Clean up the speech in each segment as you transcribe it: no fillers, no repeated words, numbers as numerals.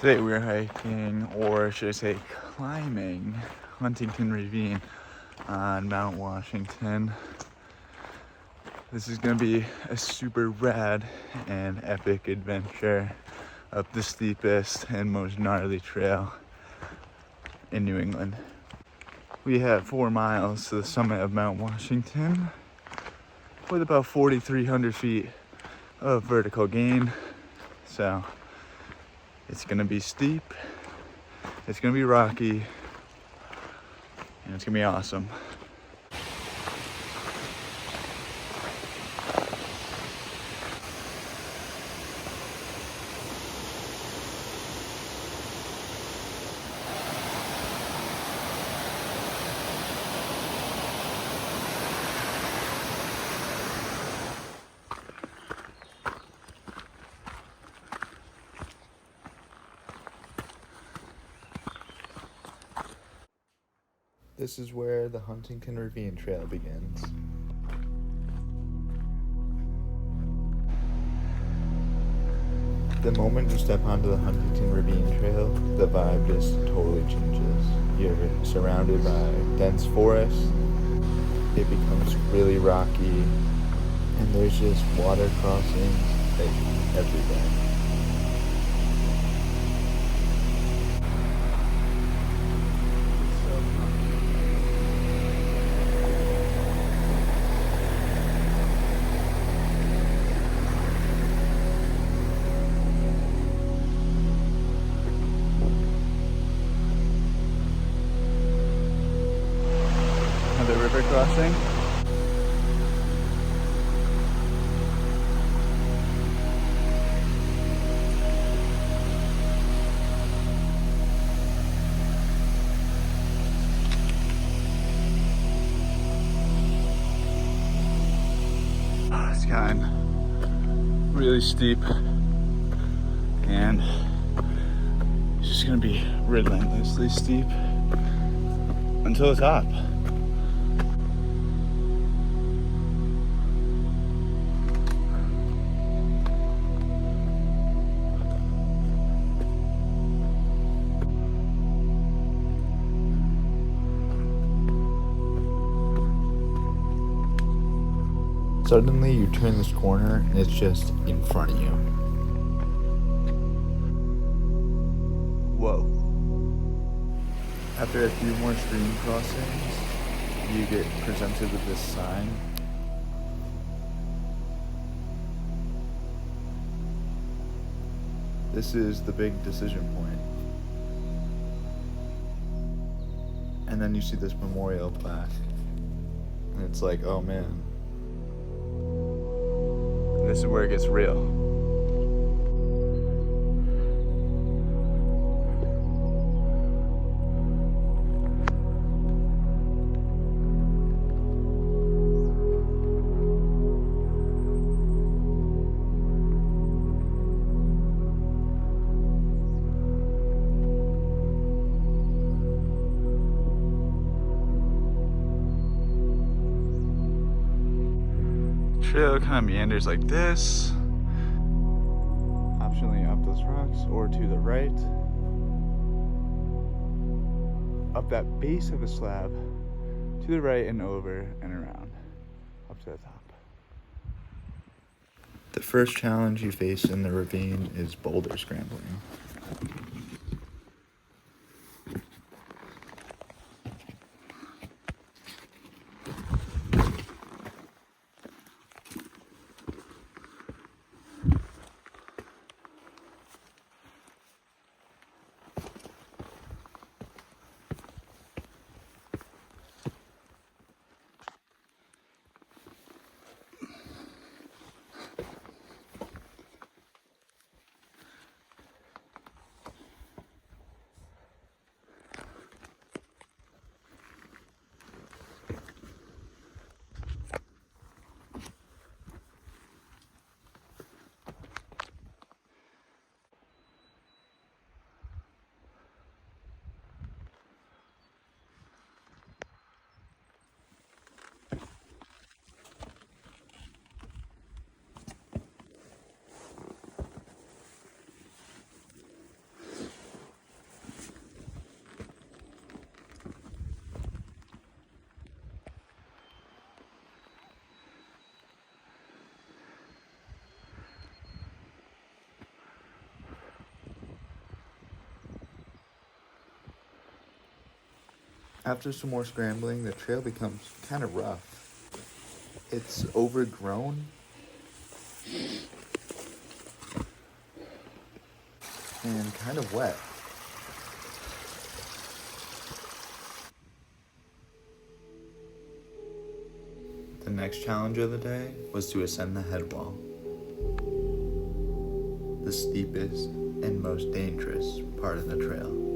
Today we're hiking, or should I say climbing, Huntington Ravine on Mount Washington. This is gonna be a super rad and epic adventure up the steepest and most gnarly trail in New England. We have 4 miles to the summit of Mount Washington with about 4,300 feet of vertical gain. So it's gonna be steep, it's gonna be rocky, and it's gonna be awesome. This is where the Huntington Ravine Trail begins. The moment you step onto the Huntington Ravine Trail, the vibe just totally changes. You're surrounded by dense forest, it becomes really rocky, and there's just water crossings everywhere. The river crossing. It's gotten really steep and it's just gonna be relentlessly steep until the top. Suddenly you turn this corner and it's just in front of you. Whoa. After a few more stream crossings, you get presented with this sign. This is the big decision point. And then you see this memorial plaque. And it's like, oh man. This is where it gets real. Trail kind of meanders like this, optionally up those rocks or to the right, up that base of the slab, to the right and over and around, up to the top. The first challenge you face in the ravine is boulder scrambling. After some more scrambling, the trail becomes kind of rough. It's overgrown and kind of wet. The next challenge of the day was to ascend the head wall, the steepest and most dangerous part of the trail.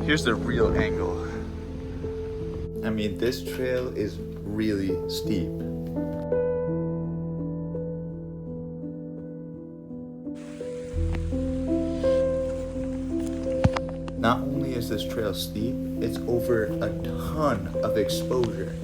Here's the real angle. I mean, this trail is really steep. Not only is this trail steep, it's over a ton of exposure.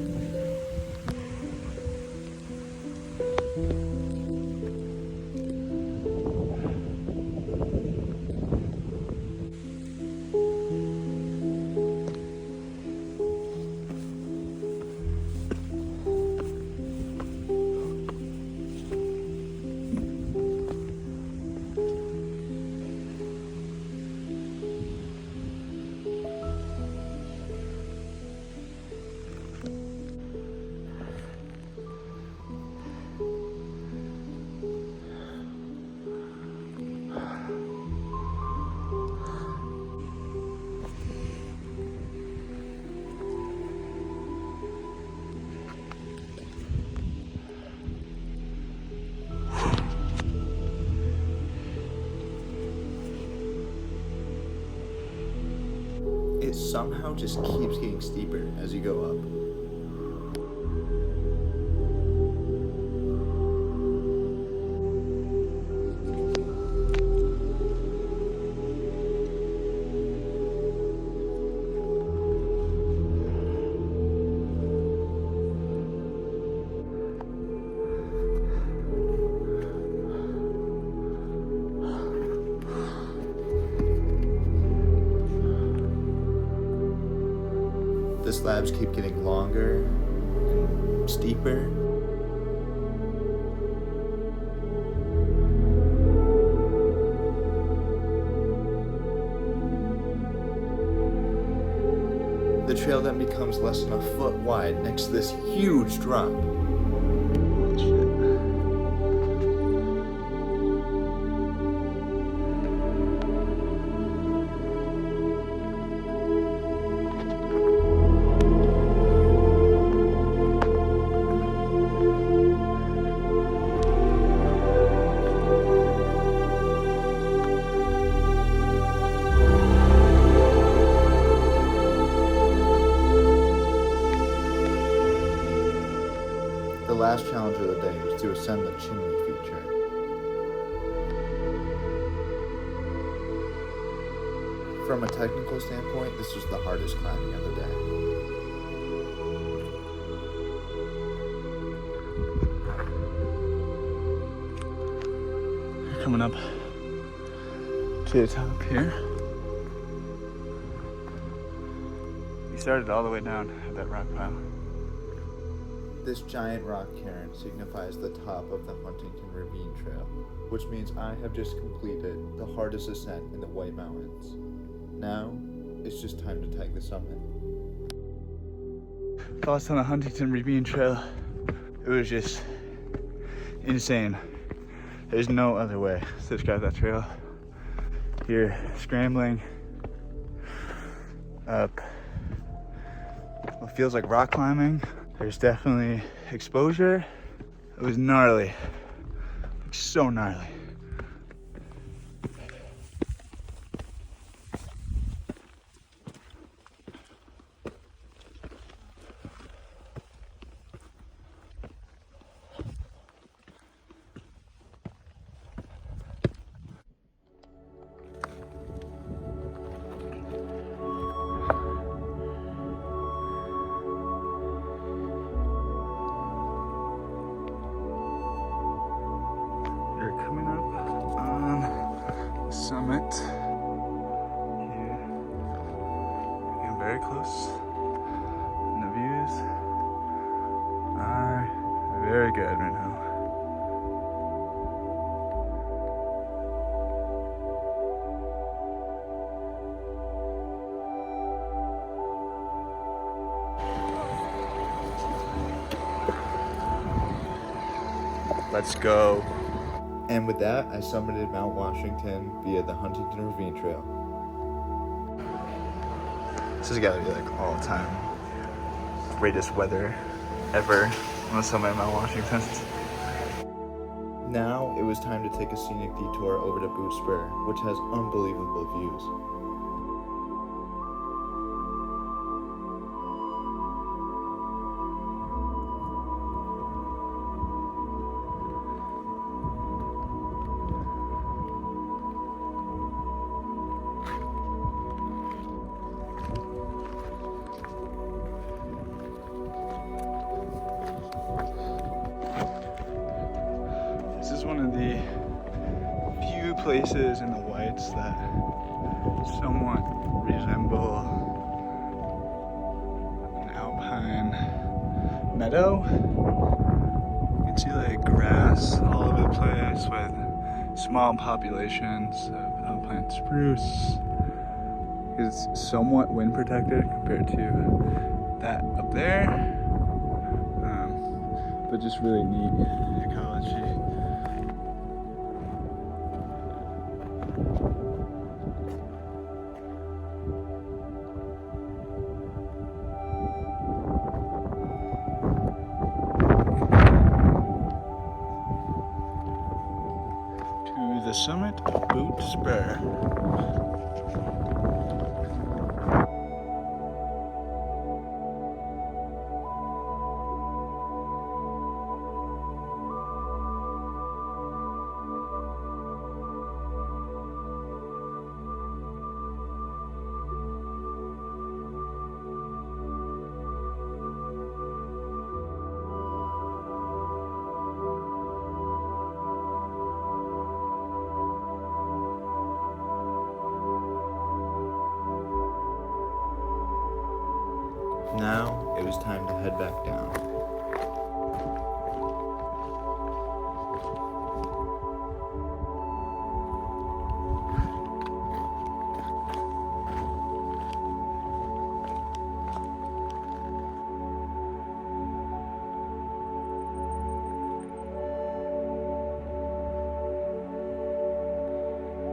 It somehow just keeps getting steeper as you go up. The slabs keep getting longer and steeper. The trail then becomes less than a foot wide next to this huge drop. The last challenge of the day was to ascend the chimney feature. From a technical standpoint, this was the hardest climbing of the day. We're coming up to the top here. We started all the way down at that rock pile. This giant rock cairn signifies the top of the Huntington Ravine Trail, which means I have just completed the hardest ascent in the White Mountains. Now, it's just time to tag the summit. Thoughts on the Huntington Ravine Trail? It was just insane. There's no other way to describe that trail. You're scrambling up what feels like rock climbing. There's definitely exposure. It was gnarly, like so gnarly. coming up on the summit here. Getting very close. And the views are very good right now. Let's go. And with that, I summited Mount Washington via the Huntington Ravine Trail. This has got to be like all-time greatest weather ever on the summit of Mount Washington. Now it was time to take a scenic detour over to Spur, which has unbelievable views. This is one of the few places in the Whites that somewhat resemble an alpine meadow. You can see like grass all over the place with small populations of alpine spruce. It's somewhat wind protected compared to that up there, but just really neat ecology. The summit of Spur. Now it was time to head back down.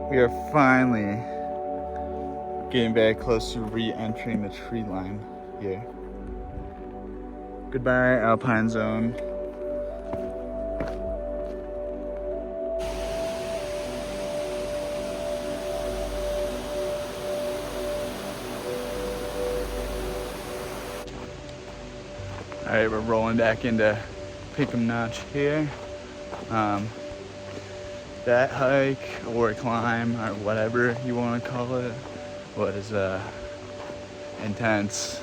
We are finally getting very close to re-entering the tree line here. Goodbye, Alpine Zone. All right, we're rolling back into Pinkham Notch here. That hike or climb or whatever you want to call it was intense.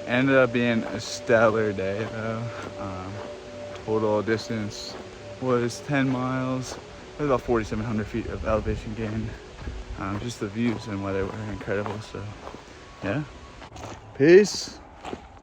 Ended up being a stellar day though. Total distance was 10 miles. It was about 4,700 feet of elevation gain. Just the views and weather were incredible, so yeah. Peace.